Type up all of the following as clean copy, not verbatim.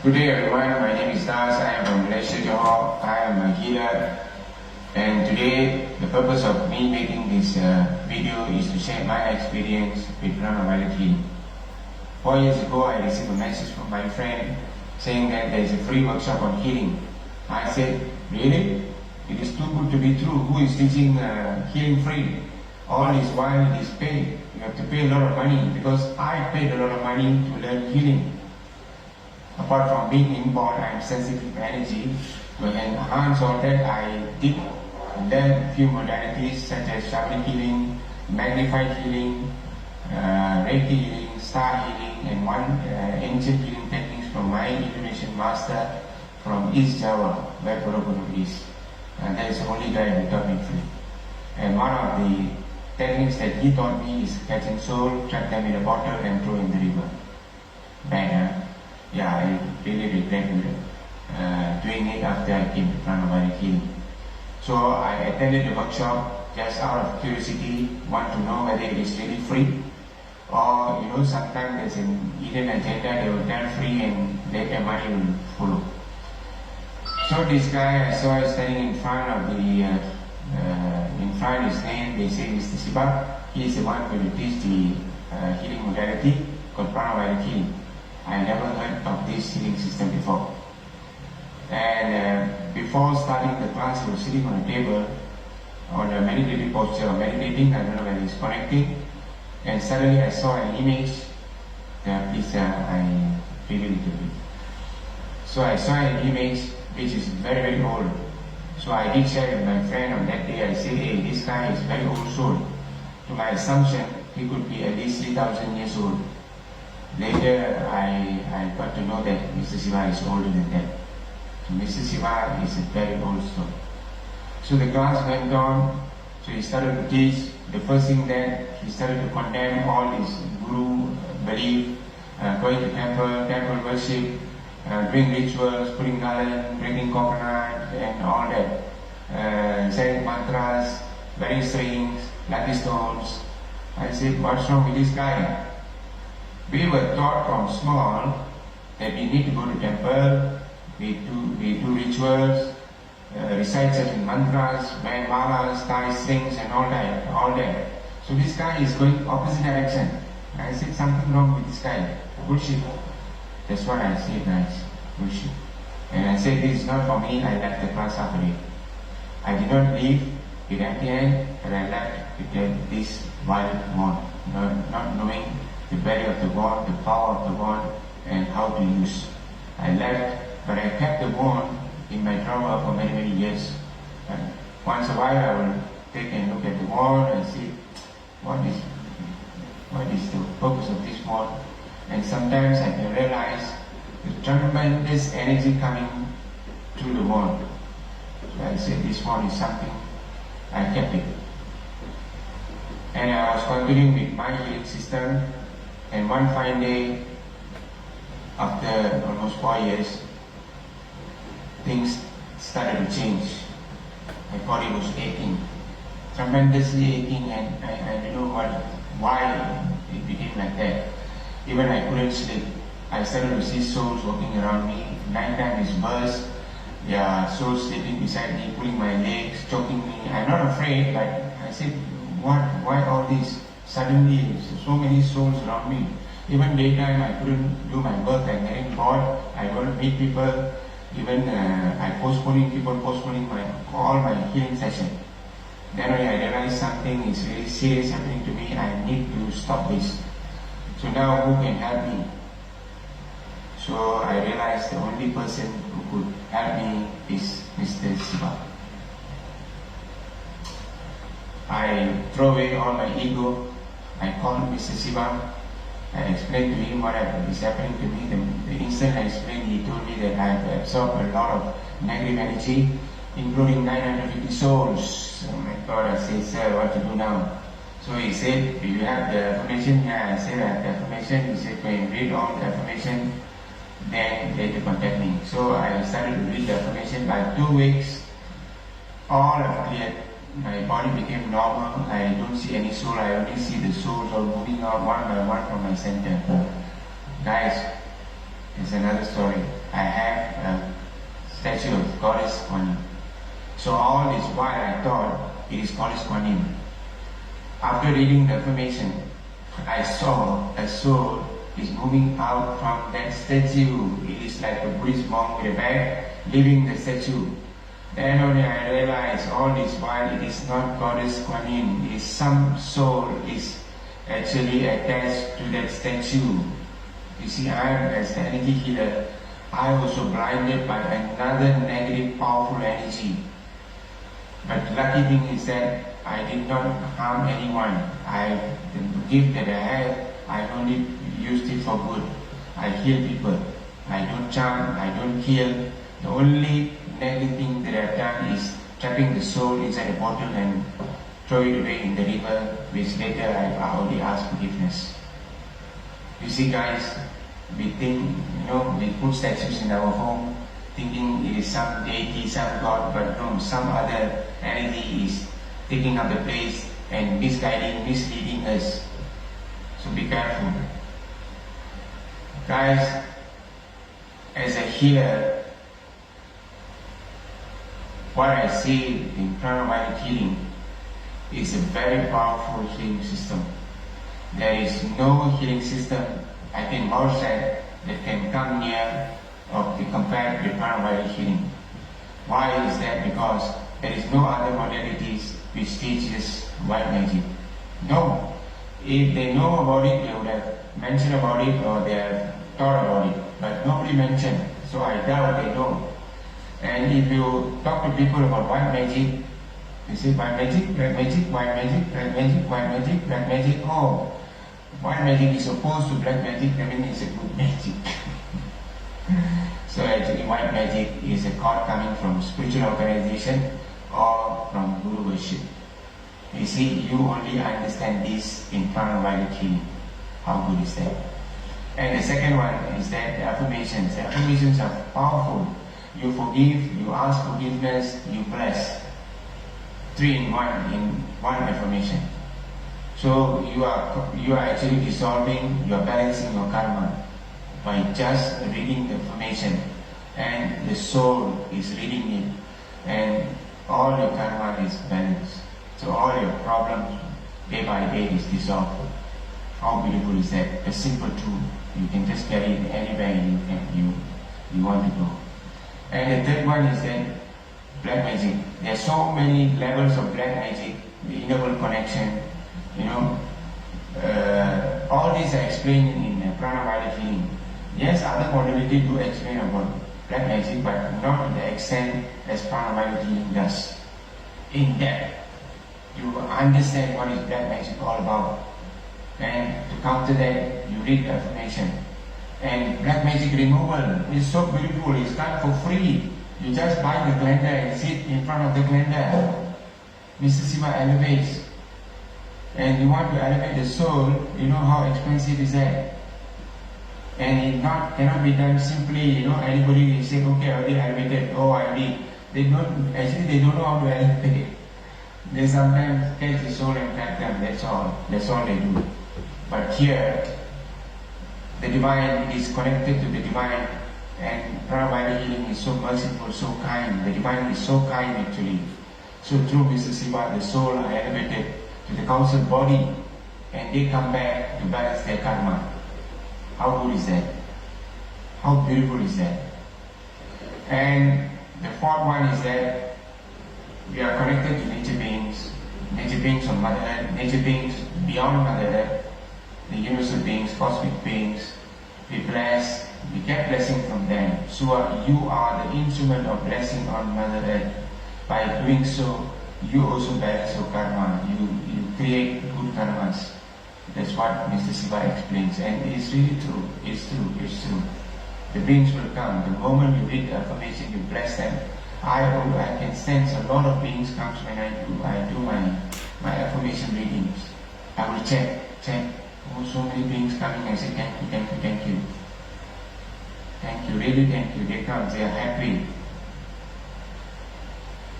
Good day everyone, my name is Das, I am from Malaysia, Johor. I am a healer, and today the purpose of me making this video is to share my experience with prana healing. 4 years ago I received a message from my friend saying that there is a free workshop on healing. I said, really? It is too good to be true. Who is teaching healing free? All this while it is paid. You have to pay a lot of money, because I paid a lot of money to learn healing. Apart from being inborn, I am sensitive to energy. To enhance all that, I did learn few modalities such as Shaolin healing, magnified healing, Reiki healing, star healing, and one ancient healing techniques from my Indonesian master from East Java, where Borobudur is. And that is the only guy who taught me free. And one of the techniques that he taught me is catching soul, trap them in a bottle and throw in the river. Bad, huh? Yeah, I really regret doing it after I came to prana healing. So I attended the workshop just out of curiosity, want to know whether it is really free, or sometimes there's an hidden agenda. They will tell free and later money will follow. So this guy I saw standing in front of the his name, they say Mr. Siba. He is the one who will teach the healing modality called prana healing. I never heard of this healing system before. And before starting the class, he was sitting on a table on a meditative posture, meditating, I don't know whether he's connecting, and suddenly I saw an image. Please, I reveal it to you. So I saw an image which is very, very old. So I did share with my friend on that day. I said, hey, this guy is very old soul. To my assumption, he could be at least 3,000 years old. Later, I got to know that Mr. Siva is older than that. So Mr. Siva is a very old soul. So the class went on. So he started to teach. The first thing that he started to condemn all this guru belief, going to temple worship, doing rituals, putting garland, drinking coconut, and all that. Saying mantras, wearing strings, lucky stones. I said, what's wrong with this guy? We were taught from small that we need to go to temple, we do rituals, recite certain mantras, wear malas, tie strings, and all that. So this guy is going opposite direction. I said, something wrong with this guy. Bullshit. That's what I said, guys. Bullshit. And I said, this is not for me. I left the class after it. I did not leave with empty hand, but I left with this wild wand, not knowing the value of the wand, the power of the wand, and how to use. I left, but I kept the wand in my drawer for many, many years. And once a while I will take and look at the wand and see what is the purpose of this wand. And sometimes I can realize the tremendous energy coming through the wand. So I said, this wand is something, I kept it. And I was continuing with my healing system. And one fine day, after almost 4 years, things started to change. My body was aching, tremendously aching, and I don't know why it became like that. Even I couldn't sleep. I started to see souls walking around me. Nighttime is burst. There are souls sleeping beside me, pulling my legs, choking me. I'm not afraid, but I said, why all this? Suddenly, so many souls around me. Even daytime, I couldn't do my work. I'm getting bored. I don't meet people. Even I postponing all my healing session. Then when I realized something is really serious happening to me, I need to stop this. So now, who can help me? So I realized the only person who could help me is Mr. Siva. I throw away all my ego. I called Mr. Siva. I explained to him what is happening to me. The instant I explained, he told me that I have absorbed a lot of negative energy, including 950 souls. Oh my God, I said, sir, what to do now? So he said, do you have the affirmation? Yeah, I said, I have the affirmation. He said, when you read all the affirmation, then later contact me. So I started to read the affirmation. By 2 weeks, all have cleared. My body became normal. I don't see any soul. I only see the souls all moving out one by one from my center. Guys, is another story. I have a statue of Goddess Kuan Yin. So all this while I thought it is Goddess Kuan Yin. After reading the affirmation, I saw a soul is moving out from that statue. It is like a Buddhist monk with a bag leaving the statue. Then only I realized all this while it is not Goddess Kuan Yin. It is some soul is actually attached to that statue. You see, I am as the energy healer, I was also blinded by another negative powerful energy. But the lucky thing is that I did not harm anyone. The gift that I have, I only used it for good. I heal people. I don't chant, I don't kill. The only negative thing that I've done is trapping the soul inside a bottle and throw it away in the river, which later I've already asked forgiveness. You see guys, we think, we put statues in our home thinking it is some deity, some god, but no, some other energy is taking up the place and misleading us. So be careful. Guys, as a healer, what I see in prana healing is a very powerful healing system. There is no healing system, I think most said, that can come near or be compared with prana healing. Why is that? Because there is no other modalities which teaches white magic. No. If they know about it, they would have mentioned about it or they have thought about it. But nobody mentioned, so I doubt they know. And if you talk to people about white magic, they say white magic, black magic, white magic, black magic, white magic, black magic. Oh, white magic is opposed to black magic, that means it's a good magic. So actually white magic is a card coming from spiritual organization or from guru worship. You see, you only understand this in prana healing. How good is that? And the second one is that the affirmations. The affirmations are powerful. You forgive, you ask forgiveness, you bless. 3 in 1 in one affirmation. So you are actually dissolving, you are balancing your karma by just reading the affirmation, and the soul is reading it, and all your karma is balanced. So all your problems day by day is dissolved. How beautiful is that? A simple tool. You can just carry it anywhere you want to go. And the third one is that black magic. There are so many levels of black magic, the inner world connection, all these are explained in prana healing. Yes, other modalities do explain about black magic, but not to the extent as prana healing does. In depth, you understand what is black magic all about. And to counter that, you read the affirmation. And black magic removal is so beautiful, it's done for free. You just buy the blender and sit in front of the blender. Mr. Siva elevates. And you want to elevate the soul, you know how expensive is that? And it cannot be done simply, anybody will say, okay, I already elevated, they don't know how to elevate. They sometimes catch the soul and track them, that's all they do. But here, the divine is connected to the divine, and prana healing is so merciful, so kind. The divine is so kind actually. So through Mr. Siva, the soul are elevated to the council body, and they come back to balance their karma. How good is that? How beautiful is that? And the fourth one is that we are connected to nature beings on Mother Earth, nature beings beyond Mother Earth, the universal beings, cosmic beings. We bless, we get blessing from them. So you are the instrument of blessing on Mother Earth. By doing so, you also balance your karma. You create good karmas. That's what Mr. Siva explains, and it's really true. It's true. The beings will come. The moment you read the affirmation, you bless them. I can sense a lot of beings comes when I do my affirmation readings. I will check. Oh, so many beings coming. I say thank you. Thank you, really thank you. They come, they are happy.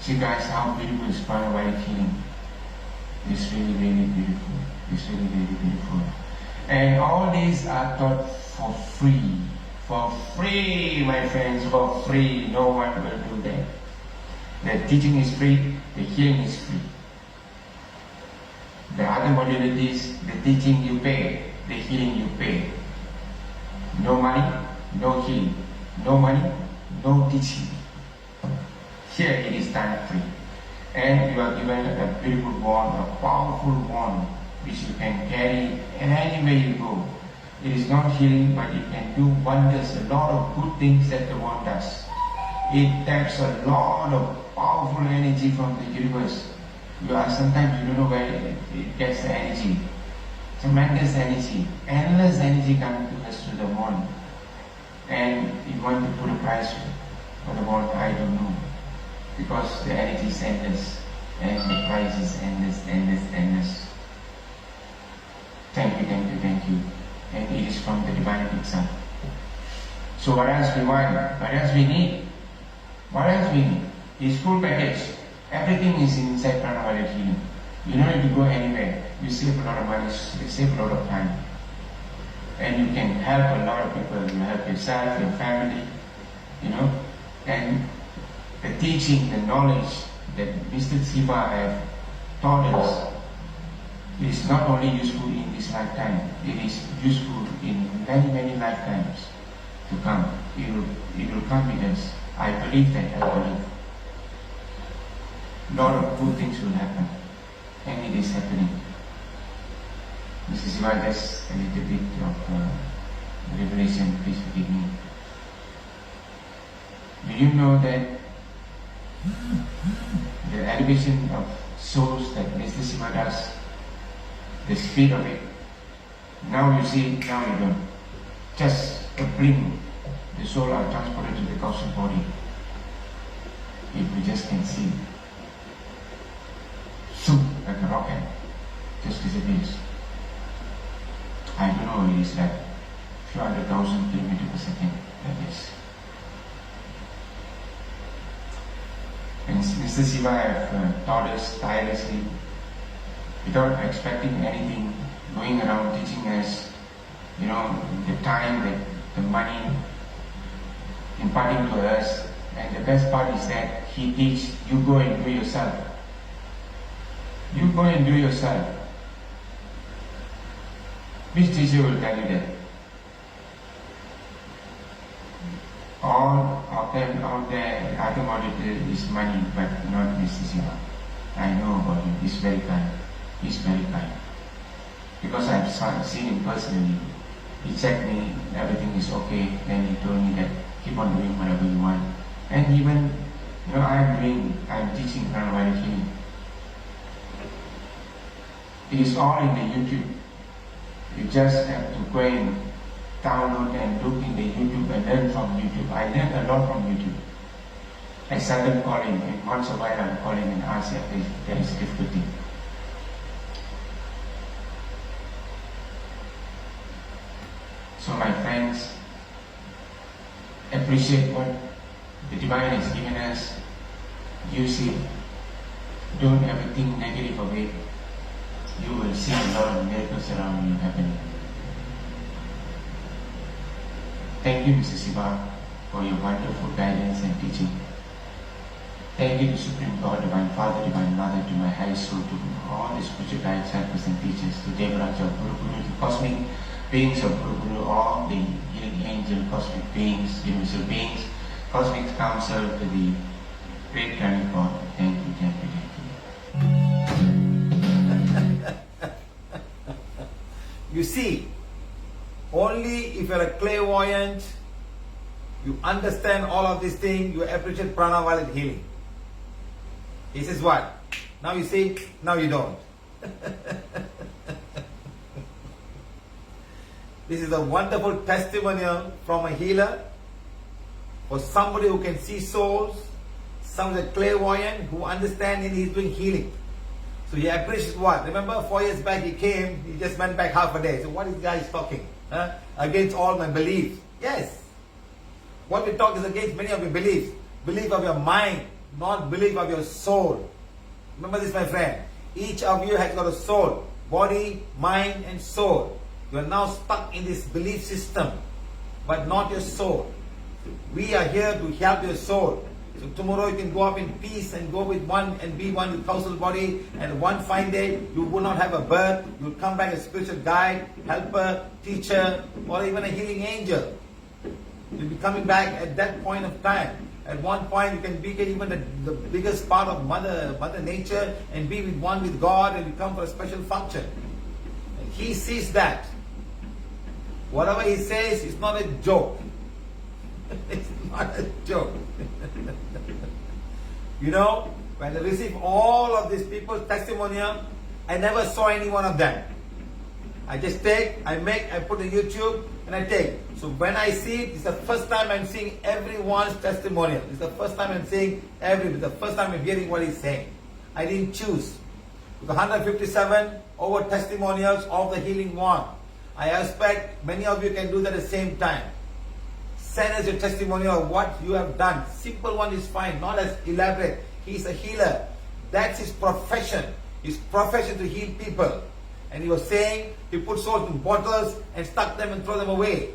See guys, how beautiful is prana healing. It's really, really beautiful. It's really, really beautiful. And all these are taught for free. For free, my friends, for free. No one will do that. The teaching is free, the healing is free. The other modalities, the teaching you pay, the healing you pay. No money, no healing. No money, no teaching. Here it is done free. And you are given a beautiful wand, a powerful wand, which you can carry anywhere you go. It is not healing, but it can do wonders, a lot of good things that the wand does. It taps a lot of powerful energy from the universe. Sometimes you don't know where it gets the energy. Tremendous energy, endless energy coming to us through the wand. And if you want to put a price for the wand, I don't know. Because the energy is endless, and the price is endless, endless, endless. Thank you, thank you, thank you. And it is from the divine itself. So what else we want? What else we need? What else we need? It's full package. Everything is inside Prana healing. You don't need to go anywhere. You save a lot of money, you save a lot of time. And you can help a lot of people. You help yourself, your family, and the teaching, the knowledge that Mr. Siva have taught us is not only useful in this lifetime, it is useful in many, many lifetimes to come. It will come with us. I believe that, I believe. A lot of good things will happen, and it is happening. Mr. Siva, just a little bit of revelation, please forgive me. Do you know that the elevation of souls that Mr. Siva does, the speed of it, now you see, now you don't. Just a blink, the soul are transported to the causal body. If we just can see, zoom, like a rocket, just disappears. I don't know, it is like few 100,000 kilometers per second, that is. And Mr. Siva have taught us tirelessly, without expecting anything, going around teaching us, the time, the money, imparting to us. And the best part is that he teaches, you go and do yourself. You go and do yourself. Which teacher will tell you that? All of them out there, other modality is money, but not Mr. Siva. I know about him. He's very kind. He's very kind. Because I've seen him personally. He checked me, everything is okay. Then he told me that keep on doing whatever you want. And even, I'm teaching Prana healing. It is all in the YouTube. You just have to go and download and look in the YouTube and learn from YouTube. I learned a lot from YouTube. I started calling, and once a while I'm calling and ask if there is difficulty. So my friends, appreciate what the Divine has given us. Use it. Don't ever think negative of it. You will see a lot of miracles around you happening. Thank you, Mr. Siva, for your wonderful guidance and teaching. Thank you to Supreme God, Divine Father, Divine Mother, to my high soul, to all the spiritual guides, helpers and teachers, to Devaraj of Guru Guru, to cosmic beings of Guru Guru, all the healing angel, cosmic beings, universal beings, cosmic council, to the great Grand God. Thank you, thank you, thank you. You see, only if you're a clairvoyant, you understand all of these things, you appreciate prana violet healing. He says what? Now you see, now you don't. This is a wonderful testimonial from a healer, for somebody who can see souls, somebody clairvoyant who understands and he's doing healing. So he appreciates what? Remember 4 years back he came, he just went back half a day. So what is this guy talking? Against all my beliefs. Yes. What we talk is against many of your beliefs. Belief of your mind, not belief of your soul. Remember this, my friend. Each of you has got a soul. Body, mind and soul. You are now stuck in this belief system. but not your soul. We are here to help your soul. So tomorrow you can go up in peace and go with one and be one with council body, and one fine day you will not have a birth. You will come back a spiritual guide, helper, teacher, or even a healing angel. You'll be coming back at that point of time. At one point you can become even the biggest part of Mother Nature and be with one with God, and you come for a special function. And He sees that. Whatever He says is not a joke. It's not a joke. You know, when I receive all of these people's testimonial, I never saw any one of them. I just take, I put on YouTube and I take. So when I see it, it's the first time I'm seeing everyone's testimonial. It's the first time I'm seeing it's the first time I'm hearing what he's saying. I didn't choose. With 157 over testimonials of the healing one. I expect many of you can do that at the same time. Send us your testimonial of what you have done. Simple one is fine, not as elaborate. He's a healer. That's his profession. His profession to heal people. And he was saying, he put souls in bottles and stuck them and throw them away.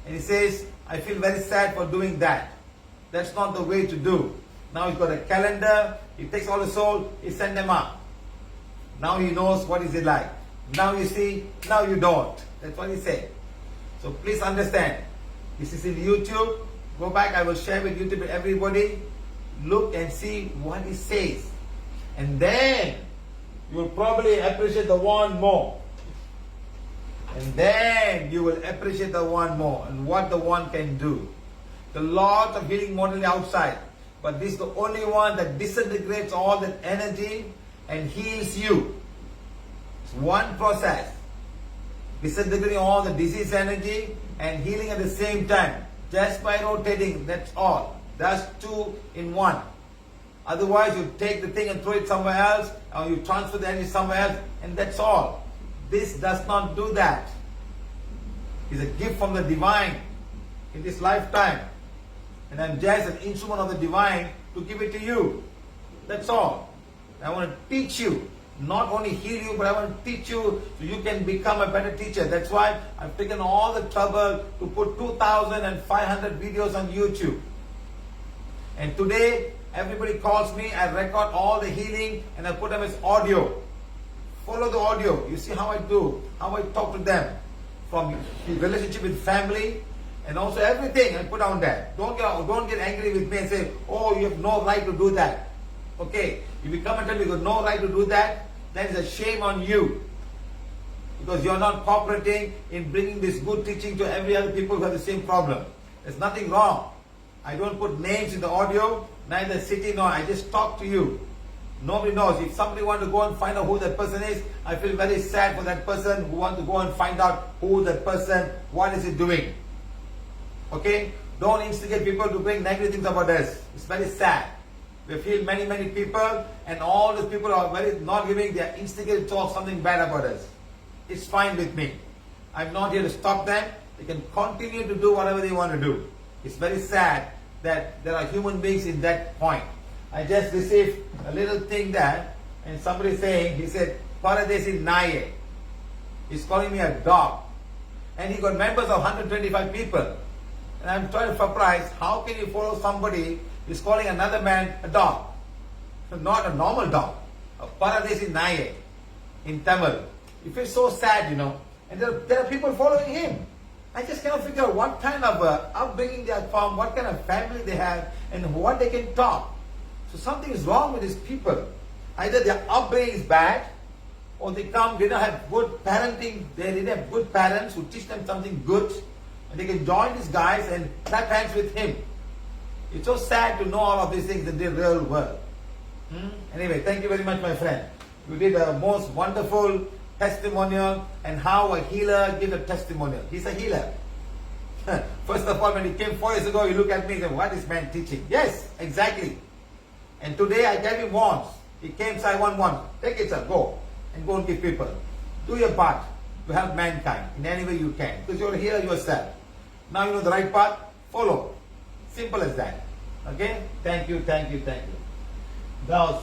And he says, I feel very sad for doing that. That's not the way to do. Now he's got a calendar. He takes all the souls, he sends them up. Now he knows what is it like. Now you see, now you don't. That's what he said. So please understand. This is in YouTube. Go back, I will share with YouTube with everybody. Look and see what he says. And then you will probably appreciate the one more. And then you will appreciate the one more and what the one can do. The lot of healing model outside. But this is the only one that disintegrates all that energy and heals you. It's one process. Disintegrating all the disease energy and healing at the same time. Just by rotating, that's all. That's 2 in 1. Otherwise, you take the thing and throw it somewhere else, or you transfer the energy somewhere else, and that's all. This does not do that. It's a gift from the divine in this lifetime. And I'm just an instrument of the divine to give it to you. That's all. I want to teach you. Not only heal you, but I want to teach you so you can become a better teacher. That's why I've taken all the trouble to put 2,500 videos on YouTube. And today, everybody calls me, I record all the healing and I put them as audio. Follow the audio. You see how I do, how I talk to them. From the relationship with family and also everything I put down there. Don't get angry with me and say, oh, you have no right to do that. Okay, if you come and tell me you have no right to do that, then it's a shame on you. Because you're not cooperating in bringing this good teaching to every other people who have the same problem. There's nothing wrong. I don't put names in the audio, neither city nor I just talk to you. Nobody knows. If somebody wants to go and find out who that person is, I feel very sad for that person who wants to go and find out who that person, what is he doing. Okay? Don't instigate people to bring negative things about us. It's very sad. We feel many people, and all these people are very not giving, they are instigated to talk something bad about us. It's fine with me. I'm not here to stop them. They can continue to do whatever they want to do. It's very sad that there are human beings in that point. I just received a little thing there, and somebody saying, he said, Paradesi Naye. He's calling me a dog. And he got members of 125 people. And I'm trying to surprise, how can you follow somebody who's calling another man a dog? Not a normal dog. A Paradesi Naye in Tamil. You feel so sad, you know. And there are people following him. I just cannot figure out what kind of upbringing they are from, what kind of family they have, and what they can talk. So something is wrong with these people. Either their upbringing is bad, or they don't have good parenting, they didn't have good parents who teach them something good, and they can join these guys and clap hands with him. It's so sad to know all of these things in the real world. Anyway, thank you very much, my friend. You did a most wonderful testimonial, and how a healer gives a testimonial. He's a healer. First of all, when he came 4 years ago, he looked at me and said, what is man teaching? Yes, exactly. And today I gave him wands. He came, so I want one. Take it, sir, go. And go and give people. Do your part to help mankind in any way you can. Because you're a healer yourself. Now you know the right path, follow. Simple as that. Okay? Thank you. Now,